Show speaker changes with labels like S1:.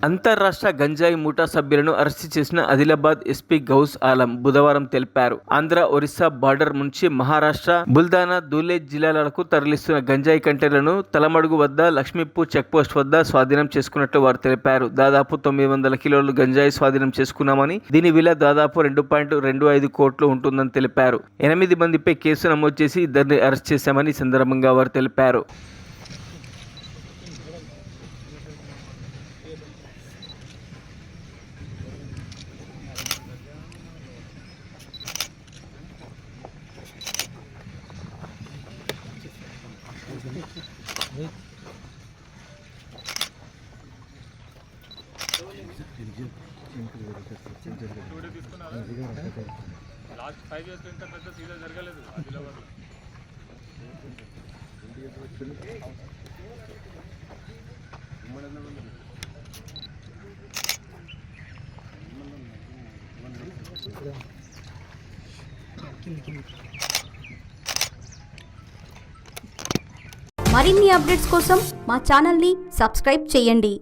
S1: అంతర్రాష్ట్ర గంజాయి ముఠా సభ్యులను అరెస్టు చేసిన ఆదిలాబాద్ ఎస్పీ గౌస్ ఆలం బుధవారం తెలిపారు. ఆంధ్ర, ఒరిస్సా బార్డర్ నుంచి మహారాష్ట్ర, బుల్దానా, ధూలే జిల్లాలకు తరలిస్తున్న గంజాయి కంటైనర్లను తలమడుగు వద్ద లక్ష్మీపూర్ చెక్పోస్ట్ వద్ద స్వాధీనం చేసుకున్నట్లు వారు తెలిపారు. దాదాపు 900 కిలోలు గంజాయి స్వాధీనం చేసుకున్నామని, దీని విలువ దాదాపు 2.25 కోట్లు ఉంటుందని తెలిపారు. 8 మందిపై కేసు నమోదు చేసి 2 అరెస్ట్ చేశామని ఈ సందర్భంగా వారు తెలిపారు.
S2: లాస్ట్ 5 years ఇంత పెద్ద సీజన్ జరగలేదు ఆదిలాబాద్.
S3: మరిన్ని అప్డేట్స్ కోసం మా ఛానల్ని సబ్స్క్రైబ్ చేయండి.